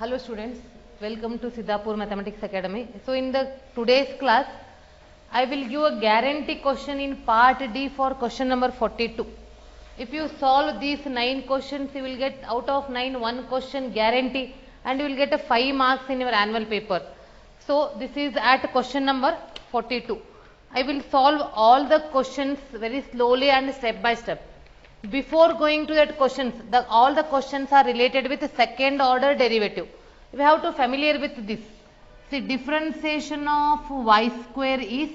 Hello students, welcome to Siddhapur Mathematics Academy. So in the today's class, I will give a guarantee question in part D for question number 42. If you solve these 9 questions, you will get out of 9 one question guarantee and you will get a 5 marks in your annual paper. So this is at question number 42. I will solve all the questions very slowly and step by step. Before going to that questions, all the questions are related with second order derivative. We have to familiar with this. See, differentiation of y square is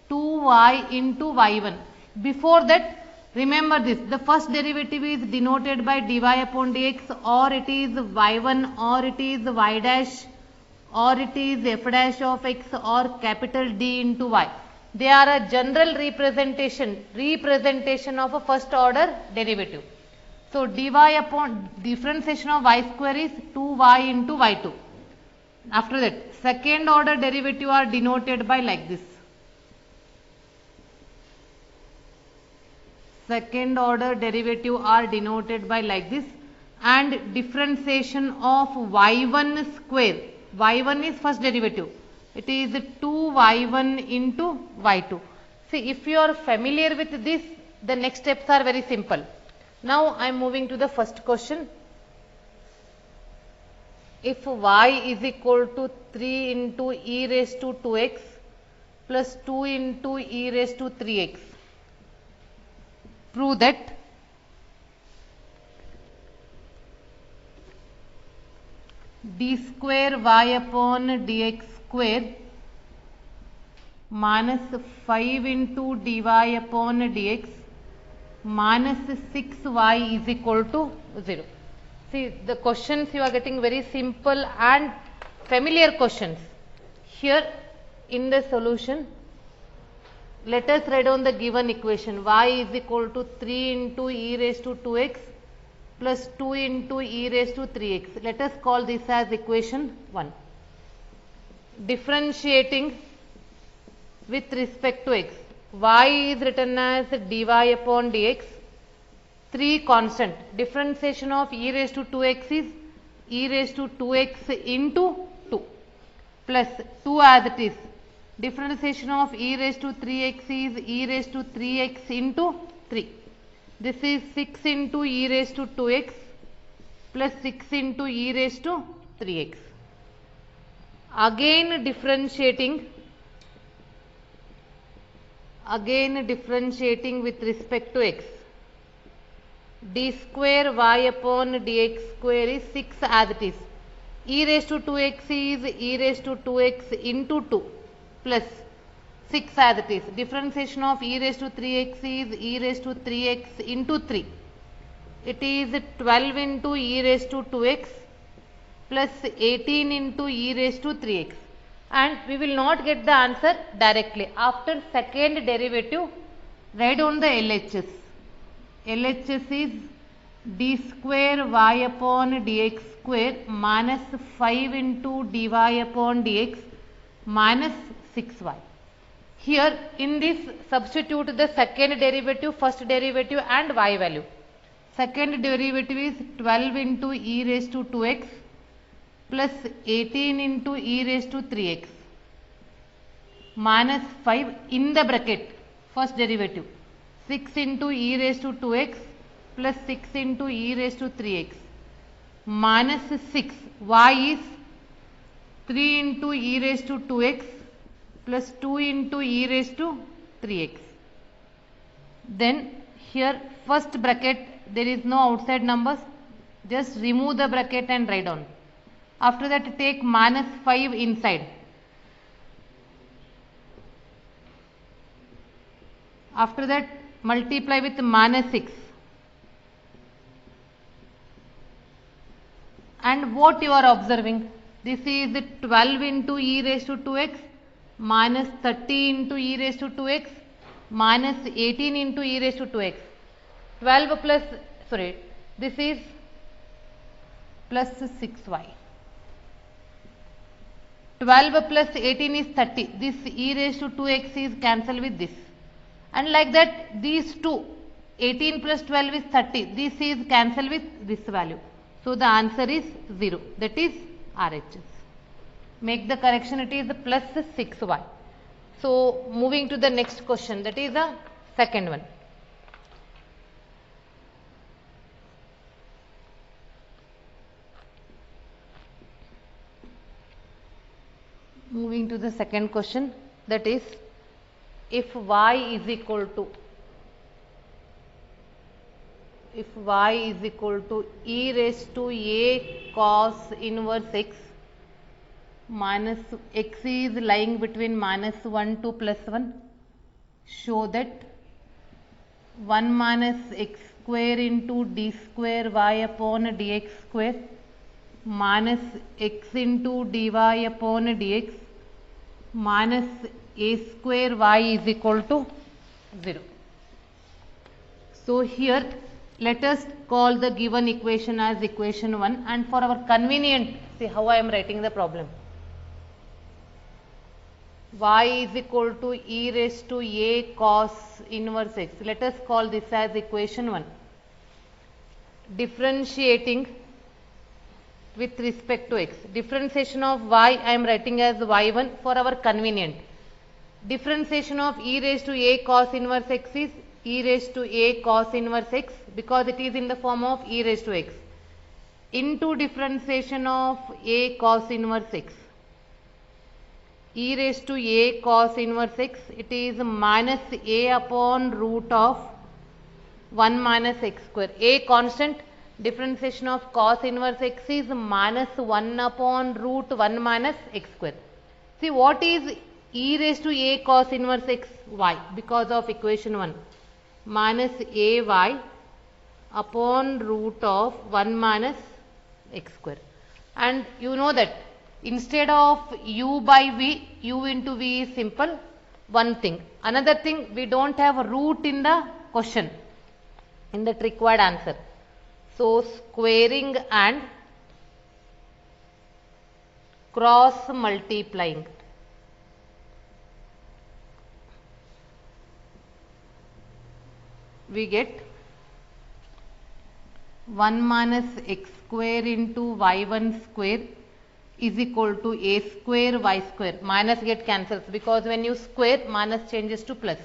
2y into y1. Before that, remember this, the first derivative is denoted by dy upon dx, or it is y1, or it is y dash, or it is f dash of x, or capital D into y. They are a general representation of a first order derivative. So dy upon differentiation of y square is 2y into y2. After that, second order derivative are denoted by like this. Second order derivative are denoted by like this, and differentiation of y1 square. y1 is first derivative. It is 2y1 into y2. See, if you are familiar with this, the next steps are very simple. Now I am moving to the first question. If y is equal to 3 into e raised to 2x plus 2 into e raised to 3x, prove that d square y upon dx square minus 5 into dy upon dx minus 6y is equal to 0. See, the questions you are getting very simple and familiar questions. Here in the solution, let us write down the given equation. Y is equal to 3 into e raised to 2x plus 2 into e raised to 3x. Let us call this as equation 1. Differentiating with respect to x. Y is written as dy upon dx. 3 constant. Differentiation of e raised to 2x is e raised to 2x into 2 plus 2 as it is. Differentiation of e raised to 3x is e raised to 3x into 3. This is 6 into e raised to 2x plus 6 into e raised to 3x. Again differentiating with respect to x. D square y upon dx square is 6 as it is. E raised to 2x is e raised to 2x into 2 plus 6 as it is. Differentiation of e raised to 3x is e raised to 3x into 3. It is 12 into e raised to 2x plus 18 into e raised to 3x. And we will not get the answer directly. After second derivative, write down the LHS. LHS is d square y upon dx square minus 5 into dy upon dx minus 6y. Here in this substitute the second derivative, first derivative and y value. Second derivative is 12 into e raised to 2x plus 18 into e raised to 3x minus 5 in the bracket, first derivative, 6 into e raised to 2x plus 6 into e raised to 3x minus 6, y is 3 into e raised to 2x plus 2 into e raised to 3x. Then here first bracket, there is no outside numbers, just remove the bracket and write down. After that take minus 5 inside. After that multiply with minus 6. And what you are observing? This is 12 into e raised to 2x minus 30 into e raised to 2x minus 18 into e raised to 2x. 12 plus, this is plus 6y. 12 plus 18 is 30. This e raised to 2x is cancelled with this. And like that, these two, 18 plus 12 is 30. This is cancelled with this value. So the answer is 0, that is RHS. Make the correction, it is plus 6y. So moving to the next question, that is the second one. Moving to the second question, that is, if y is equal to e raised to a cos inverse x minus x is lying between -1 to +1, show that 1 minus x square into d square y upon dx square minus x into dy upon dx minus a square y is equal to 0. So here let us call the given equation as equation 1, and for our convenient, see how I am writing the problem. Y is equal to e raised to a cos inverse x. Let us call this as equation 1. Differentiating with respect to x. Differentiation of y I am writing as y1 for our convenient. Differentiation of e raised to a cos inverse x is e raised to a cos inverse x, because it is in the form of e raised to x, into differentiation of a cos inverse x. E raised to a cos inverse x, it is minus a upon root of 1 minus x square. A constant, differentiation of cos inverse x is minus 1 upon root 1 minus x square. See, what is e raised to a cos inverse x? Y, because of equation 1. Minus ay upon root of 1 minus x square. And you know that instead of u by v, u into v is simple, one thing. Another thing, we don't have a root in the question, in that required answer. So squaring and cross multiplying. We get 1 minus x square into y1 square is equal to a square y square. Minus get cancels, because when you square, minus changes to plus.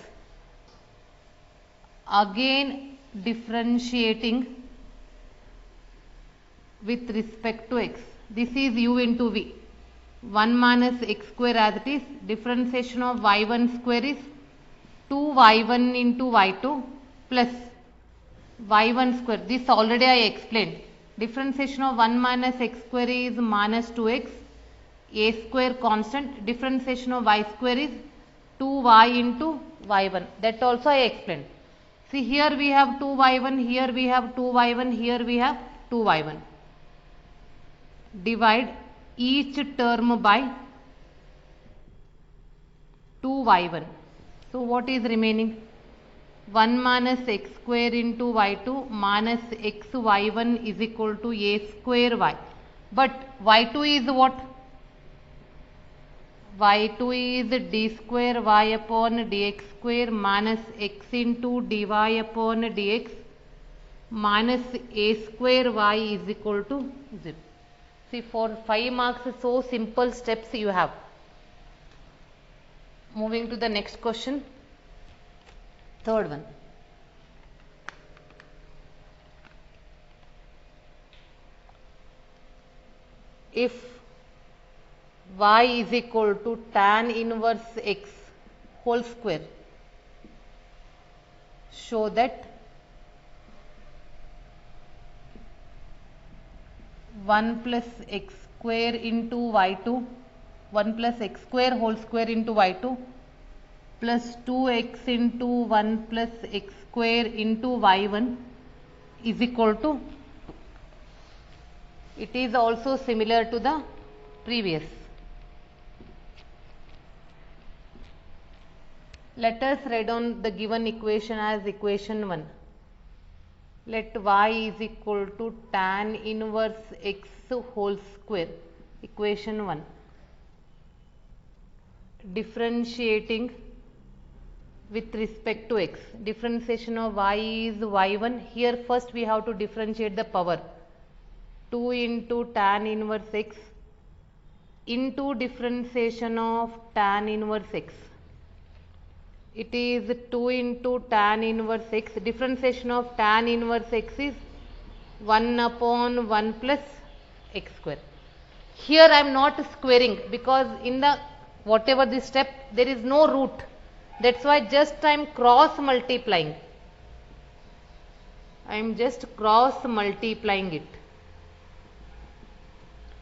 Again differentiating with respect to x. This is u into v. 1 minus x square as it is. Differentiation of y1 square is 2y1 into y2 plus y1 square. This already I explained. Differentiation of 1 minus x square is minus 2x. A square constant. Differentiation of y square is 2y into y1. That also I explained. See, here we have 2y1, here we have 2y1, here we have 2y1. Divide each term by 2y1. So what is remaining? 1 minus x square into y2 minus x y1 is equal to a square y. But y2 is what? y2 is d square y upon dx square minus x into dy upon dx minus a square y is equal to 0. See, for 5 marks, so simple steps you have. Moving to the next question. Third one. If y is equal to tan inverse x whole square, show that 1 plus x square into y2, 1 plus x square whole square into y2 plus 2x into 1 plus x square into y1 is equal to 2. It is also similar to the previous. Let us write down the given equation as equation 1. Let y is equal to tan inverse x whole square, equation 1. Differentiating with respect to x. Differentiation of y is y1. Here first we have to differentiate the power. 2 into tan inverse x into differentiation of tan inverse x. It is 2 into tan inverse x. Differentiation of tan inverse x is 1 upon 1 plus x square. Here I am not squaring because in the whatever this step there is no root. That's why just I am cross multiplying. I am just cross multiplying it.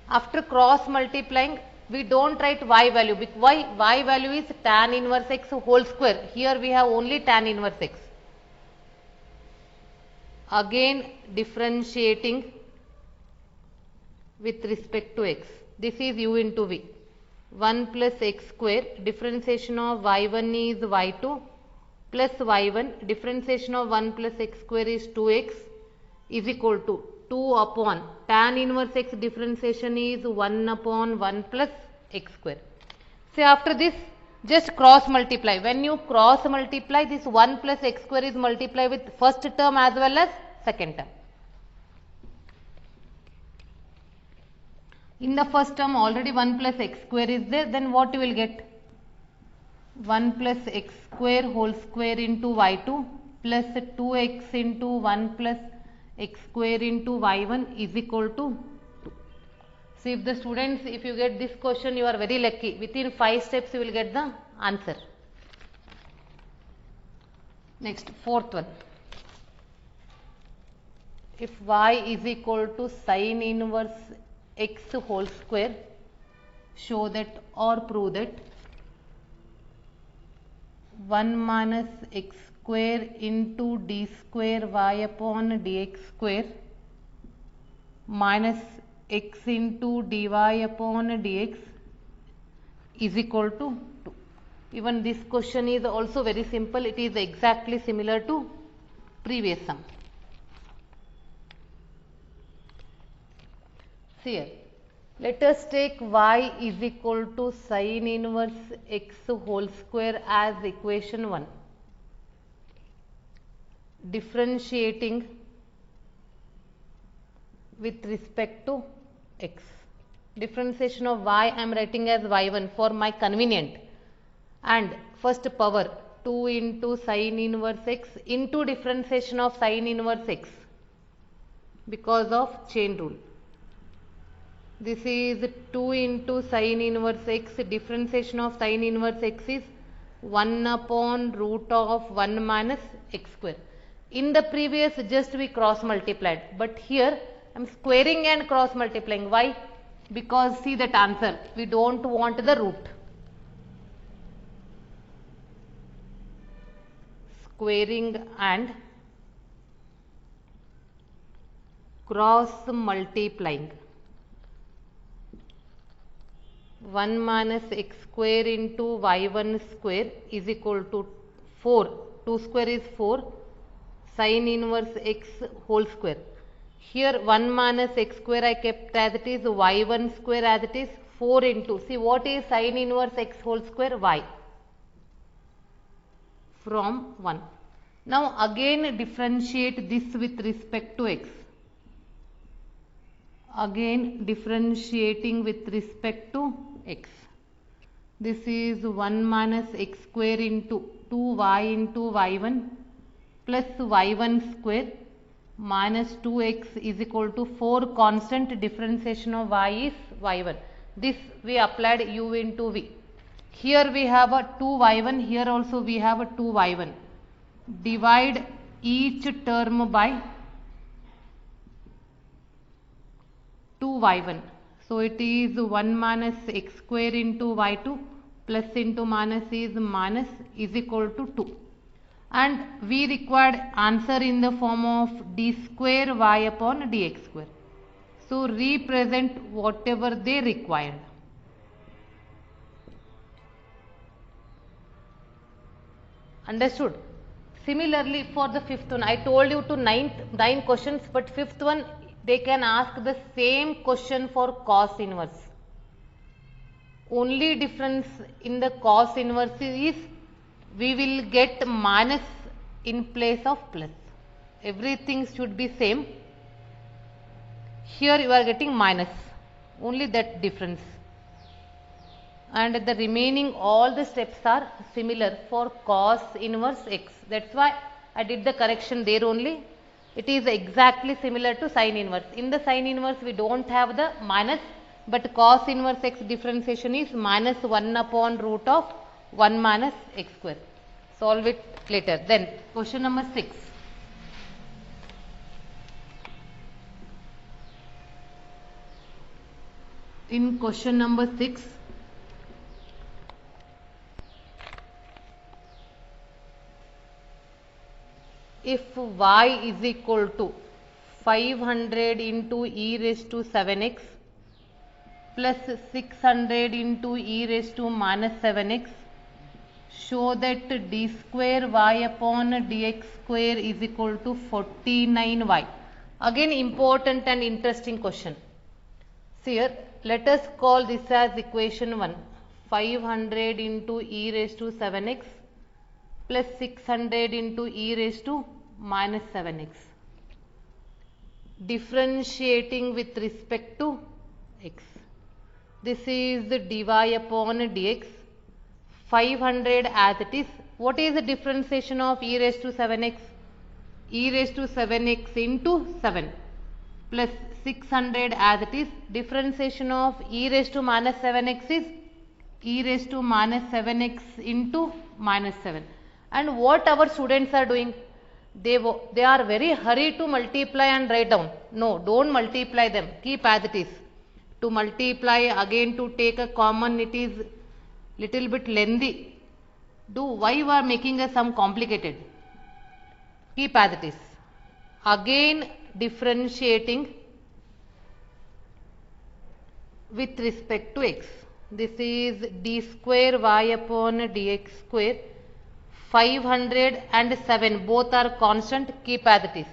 After cross multiplying, we don't write y value because y value is tan inverse x whole square. Here we have only tan inverse x. Again differentiating with respect to x. This is u into v. 1 plus x square, differentiation of y1 is y2 plus y1, differentiation of 1 plus x square is 2x is equal to 2 upon tan inverse x differentiation is 1 upon 1 plus x square. So after this just cross multiply. When you cross multiply, this 1 plus x square is multiplied with first term as well as second term. In the first term already 1 plus x square is there, then what you will get? 1 plus x square whole square into y2 plus 2x into 1 plus x square into y1 is equal to 2. So if the students, if you get this question, you are very lucky. Within 5 steps you will get the answer. Next, fourth one. If y is equal to sine inverse x whole square, show that or prove that 1 minus x square into d square y upon dx square minus x into dy upon dx is equal to 2. Even this question is also very simple. It is exactly similar to previous sum. See here. Let us take y is equal to sine inverse x whole square as equation 1. Differentiating with respect to x. Differentiation of y I am writing as y1 for my convenient, and first power 2 into sine inverse x into differentiation of sine inverse x because of chain rule. This is 2 into sine inverse x, differentiation of sine inverse x is 1 upon root of 1 minus x square. In the previous just we cross multiplied, but here I am squaring and cross multiplying. Why? Because see that answer, we don't want the root. Squaring and cross multiplying. 1 minus x square into y1 square is equal to 4. 2 square is 4. Sine inverse x whole square. Here 1 minus x square I kept as it is, y1 square as it is, 4 into, see what is sine inverse x whole square? Y from 1. Now again differentiate this with respect to x. Again differentiating with respect to x. This is 1 minus x square into 2y into y1 plus y1 square minus 2x is equal to 4 constant, differentiation of y is y1. This we applied u into v. Here we have a 2y1, here also we have a 2y1. Divide each term by 2y1. So it is 1 minus x square into y2 plus into minus is minus is equal to 2. And we required answer in the form of d square y upon dx square. So represent whatever they required. Understood? Similarly for the fifth one, I told you to 9 questions, but fifth one they can ask the same question for cos inverse. Only difference in the cos inverse is we will get minus in place of plus. Everything should be same. Here you are getting minus, only that difference. And the remaining all the steps are similar for cos inverse x. That's why I did the correction there only. It is exactly similar to sin inverse. In the sin inverse we don't have the minus, but cos inverse x differentiation is minus 1 upon root of 1 minus x square. Solve it later. Then question number 6. In question number 6, if y is equal to 500 into e raised to 7x plus 600 into e raised to minus 7x, show that d square y upon dx square is equal to 49y. Again important and interesting question. See here, let us call this as equation 1. 500 into e raised to 7x plus 600 into e raised to minus 7x. Differentiating with respect to x. This is the dy upon dx. 500 as it is. What is the differentiation of e raised to 7x? E raised to 7x into 7 plus 600 as it is. Differentiation of e raised to minus 7x is e raised to minus 7x into minus 7. And what our students are doing? They are very hurried to multiply and write down. No, don't multiply them. Keep as it is. To multiply again to take a common, it is little bit lengthy. Why you are making a sum complicated? Keep as it is. Again differentiating with respect to x. This is d square y upon dx square. 500 and 7 both are constant. Keep as it is.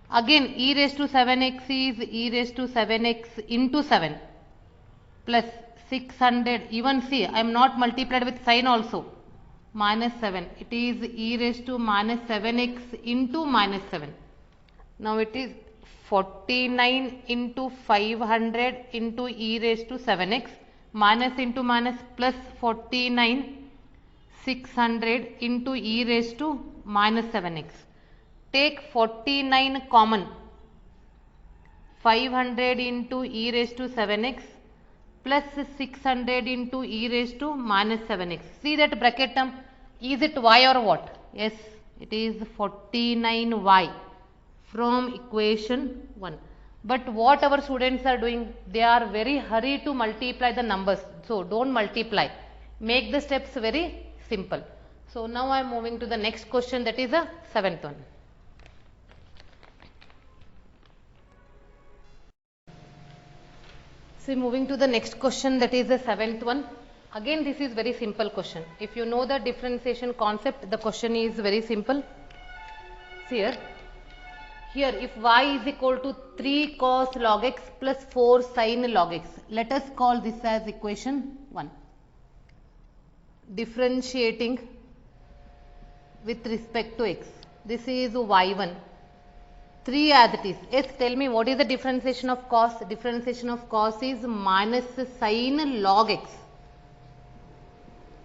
Again e raised to 7x is e raised to 7x into 7 plus 600. Even see, I am not multiplied with sign also. Minus 7. It is e raised to minus 7x into minus 7. Now it is 49 into 500 into e raised to 7x minus into minus plus 49 600 into e raised to minus 7x. Take 49 common. 500 into e raised to 7x plus 600 into e raised to minus 7x. See that bracket term. Is it y or what? Yes, it is 49y from equation 1. But what our students are doing? They are very hurried to multiply the numbers. So don't multiply. Make the steps very simple. So now I am moving to the next question, that is the 7th one. So moving to the next question, that is the 7th one. Again this is very simple question. If you know the differentiation concept, the question is very simple. See here if y is equal to 3 cos log x plus 4 sin log x, let us call this as equation 1. Differentiating with respect to x. This is y1. 3 as it is. Yes, tell me what is the differentiation of cos? Differentiation of cos is minus sin log x.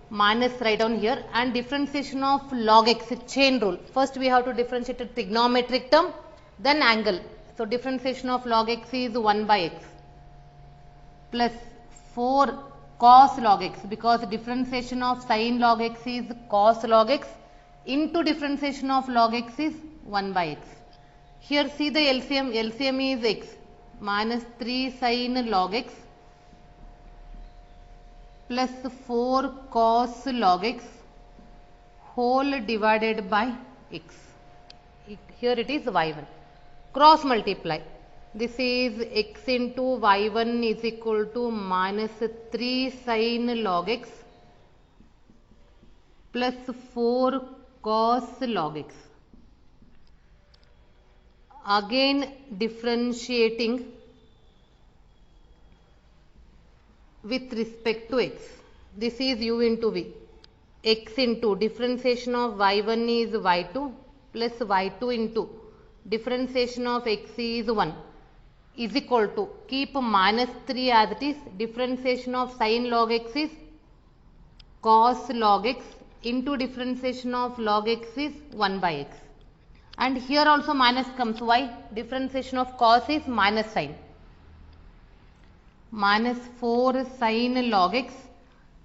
Minus write down here, and differentiation of log x, chain rule. First we have to differentiate a trigonometric term, then angle. So differentiation of log x is 1 by x plus 4 cos log x, because differentiation of sin log x is cos log x into differentiation of log x is 1 by x. Here see the LCM. LCM is x minus 3 sin log x plus 4 cos log x whole divided by x. Here it is y1. Cross multiply. This is x into y1 is equal to minus 3 sin log x plus 4 cos log x. Again differentiating with respect to x. This is u into v. X into differentiation of y1 is y2 plus y2 into differentiation of x is 1. is equal to, keep minus 3 as it is, differentiation of sin log x is cos log x into differentiation of log x is 1 by x. And here also minus comes. Why? Differentiation of cos is minus sin. Minus 4 sin log x.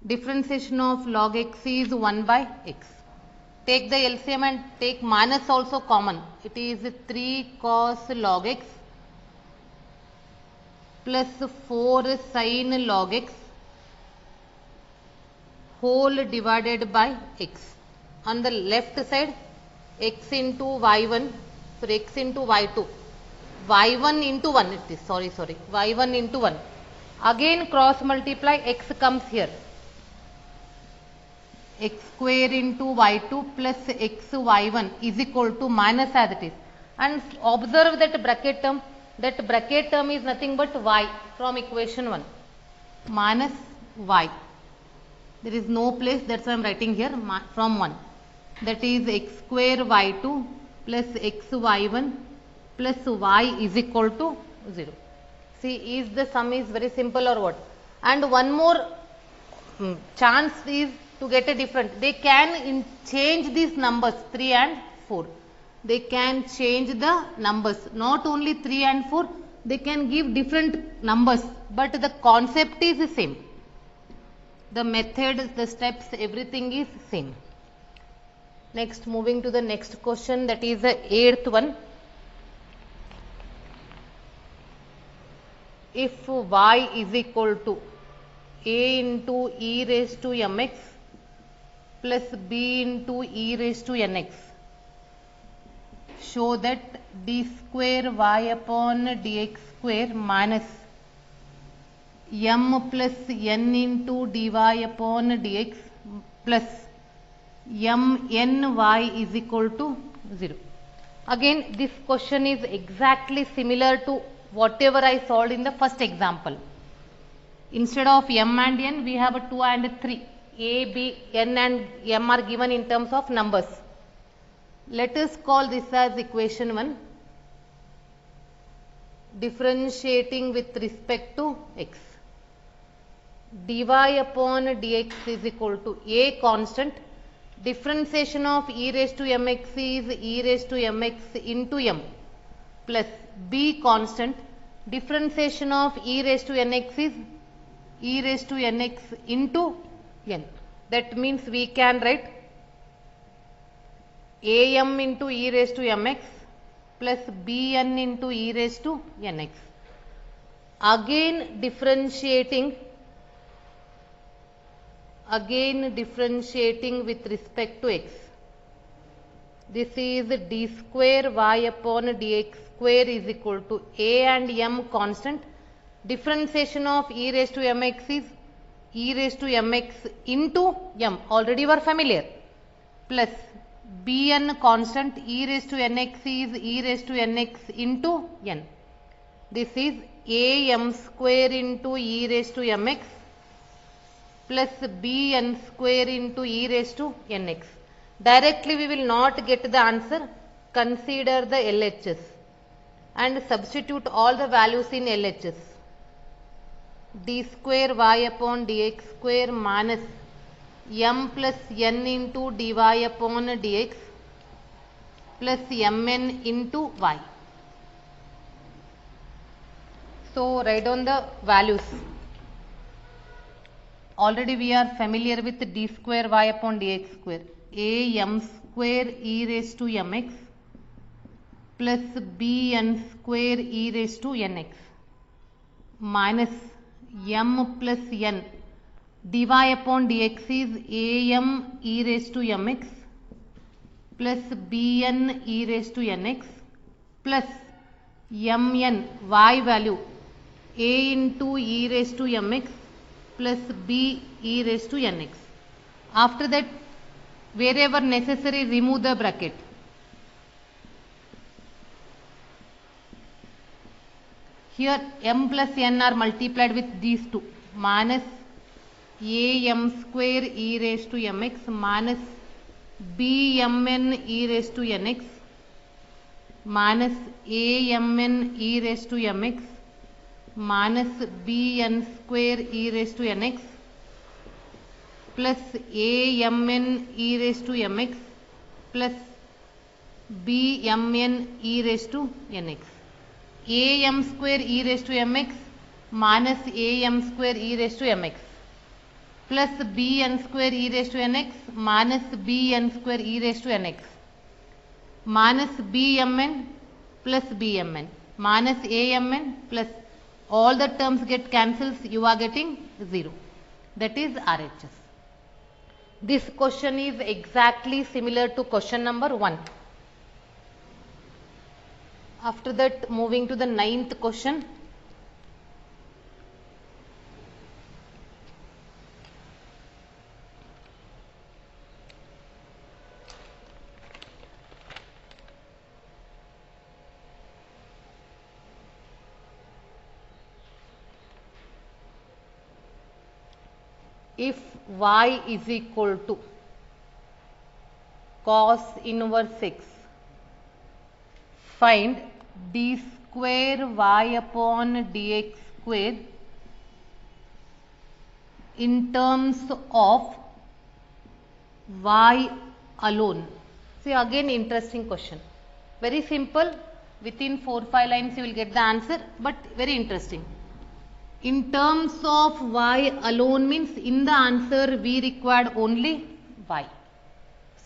Differentiation of log x is 1 by x. Take the LCM and take minus also common. It is 3 cos log x plus 4 sin log x whole divided by x. On the left side, x into y1, sorry, x into y2, y1 into 1 it is, y1 into 1. Again cross multiply, x comes here. X square into y2 plus x y1 is equal to minus as it is. And observe that bracket term. That bracket term is nothing but y from equation 1. Minus y. There is no place, that's why I am writing here from 1. That is x square y2 plus x y1 plus y is equal to 0. See, is the sum is very simple or what? And one more chance is to get a different. They can change these numbers 3 and 4. They can change the numbers. Not only 3 and 4, they can give different numbers. But the concept is the same. The method, the steps, everything is same. Next, moving to the next question, that is the 8th one. If y is equal to a into e raised to mx plus b into e raised to nx, show that d square y upon dx square minus m plus n into dy upon dx plus m n y is equal to 0. Again, this question is exactly similar to whatever I solved in the first example. Instead of m and n, we have 2 and 3. A, B, n and m are given in terms of numbers. Let us call this as equation 1. Differentiating with respect to x. dy upon dx is equal to a constant. Differentiation of e raised to mx is e raised to mx into m plus b constant. Differentiation of e raised to nx is e raised to nx into n. That means we can write am into e raised to mx plus bn into e raised to nx. Again differentiating with respect to x. This is d square y upon dx square is equal to a and m constant. Differentiation of e raised to mx is e raised to mx into m, already you are familiar, plus bn constant, e raised to nx is e raised to nx into n. This is a m square into e raised to mx plus bn square into e raised to nx. Directly we will not get the answer. Consider the LHS and substitute all the values in LHS. d square y upon dx square minus m plus n into dy upon dx plus mn into y. So write down the values. Already we are familiar with d square y upon dx square. A m square e raised to mx plus bn square e raised to nx minus m plus n. dy upon dx is am e raised to mx plus bn e raised to nx plus mn y value a into e raised to mx plus b e raised to nx. After that, wherever necessary, remove the bracket. Here m plus n are multiplied with these two, minus a m square e raised to mx minus b mn e raised to nx minus a mn e raised to mx minus bn square e raised to nx plus amn e raised to mx plus bmn e raised to nx. am square e raised to mx minus am square e raised to mx plus bn square e raised to nx minus bn square e raised to nx minus bmn plus bmn minus amn plus all the terms get cancels, you are getting 0. That is RHS. This question is exactly similar to question number 1. After that, moving to the 9th question. If y is equal to cos inverse x, find d square y upon dx square in terms of y alone. See, again interesting question. Very simple. Within 4-5 lines you will get the answer, but very interesting. In terms of y alone means in the answer we required only y.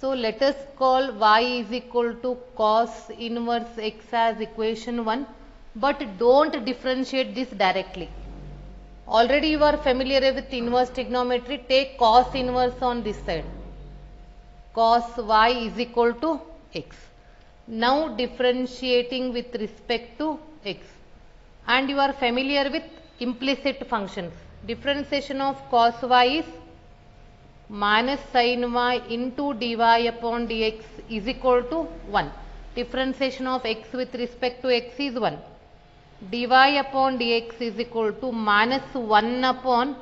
So let us call y is equal to cos inverse x as equation 1, but don't differentiate this directly. Already you are familiar with inverse trigonometry. Take cos inverse on this side. Cos y is equal to x. Now differentiating with respect to x. And you are familiar with implicit functions. Differentiation of cos y is minus sin y into dy upon dx is equal to 1. Differentiation of x with respect to x is 1. dy upon dx is equal to minus 1 upon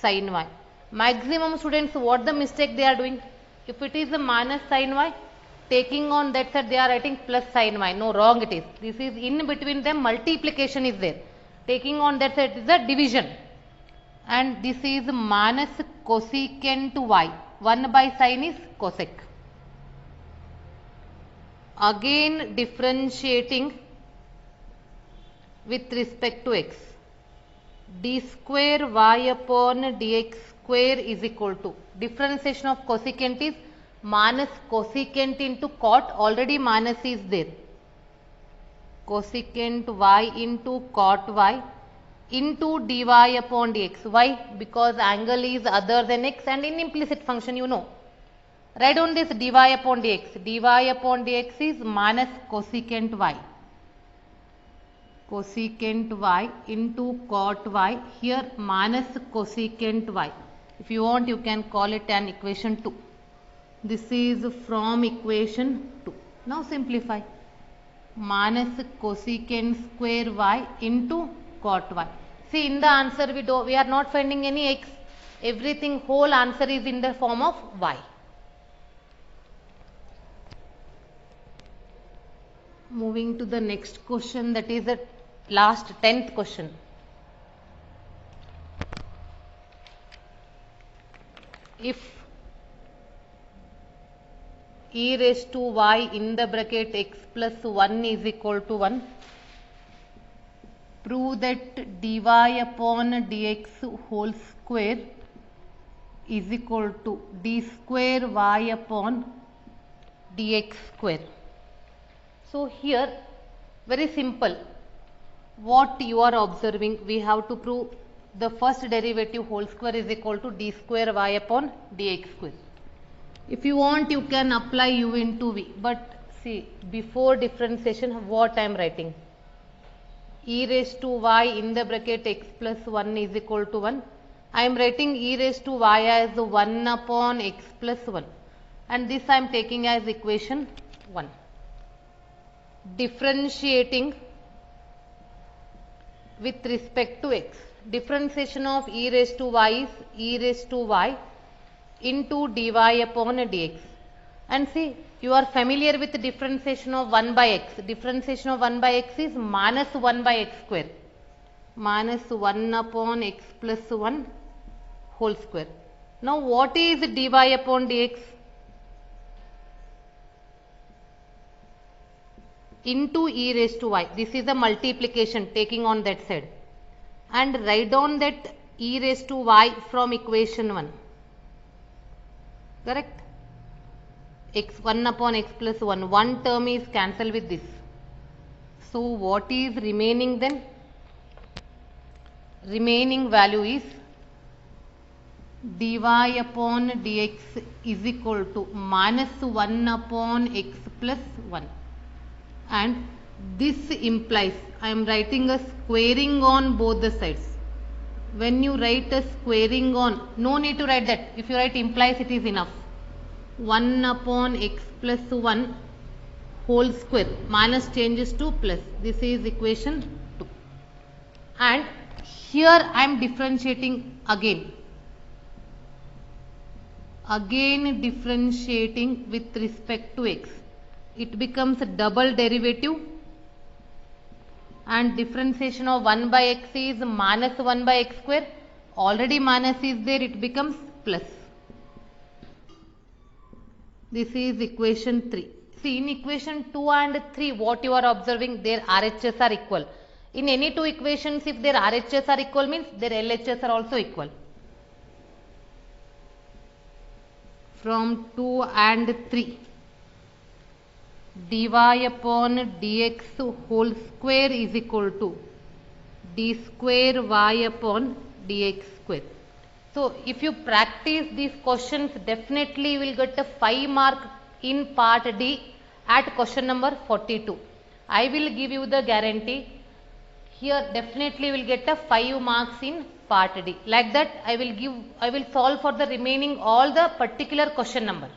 sin y. Maximum students, what the mistake they are doing? If it is a minus sin y, taking on that side they are writing plus sin y. No, wrong it is. This is in between them multiplication is there. Taking on that side is a division. And this is minus cosecant y. 1 by sin is cosec. Again differentiating with respect to x. d square y upon dx square is equal to, differentiation of cosecant is minus cosecant into cot, already minus is there. Cosecant y into cot y into dy upon dx. Why? Because angle is other than x and in implicit function you know. Write on this dy upon dx. dy upon dx is minus cosecant y. Cosecant y into cot y. Here minus cosecant y. If you want you can call it an equation 2. This is from equation 2. Now simplify. Minus cosecant square y into cot y. See, in the answer we are not finding any x. Everything whole answer is in the form of y. Moving to the next question, that is the last 10th question. If e raised to y in the bracket x plus 1 is equal to 1, prove that dy upon dx whole square is equal to d square y upon dx square. So here very simple. What you are observing, we have to prove the first derivative whole square is equal to d square y upon dx square. If you want you can apply u into v, but see before differentiation what I am writing, e raised to y in the bracket x plus 1 is equal to 1. I am writing e raised to y as 1 upon x plus 1 and this I am taking as equation 1. Differentiating with respect to x. Differentiation of e raised to y is e raised to y into dy upon dx. And see, you are familiar with the differentiation of 1 by x. Differentiation of 1 by x is minus 1 by x square. minus 1 upon x plus 1 whole square. Now what is dy upon dx? Into e raised to y. This is a multiplication taking on that side. And write down that e raised to y from equation 1. Correct? X 1 upon x plus 1. One term is cancelled with this. So what is remaining then? Remaining value is dy upon dx is equal to minus 1 upon x plus 1. And this implies, I am writing a squaring on both the sides. When you write a squaring on, no need to write that. If you write implies, it is enough. 1 upon x plus 1 whole square, minus changes to plus. This is equation 2. And here I am differentiating again. Again differentiating with respect to x. It becomes a double derivative, and differentiation of 1 by x is minus 1 by x square. Already minus is there, it becomes plus. This is equation 3. See, in equation 2 and 3, what you are observing, their RHS are equal. In any two equations, if their RHS are equal, means their LHS are also equal. From 2 and 3, dy upon dx whole square is equal to d square y upon dx square. So if you practice these questions, definitely you will get a 5 mark in part D at question number 42. I will give you the guarantee. Here definitely will get a 5 marks in part D. Like that I will solve for the remaining all the particular question number.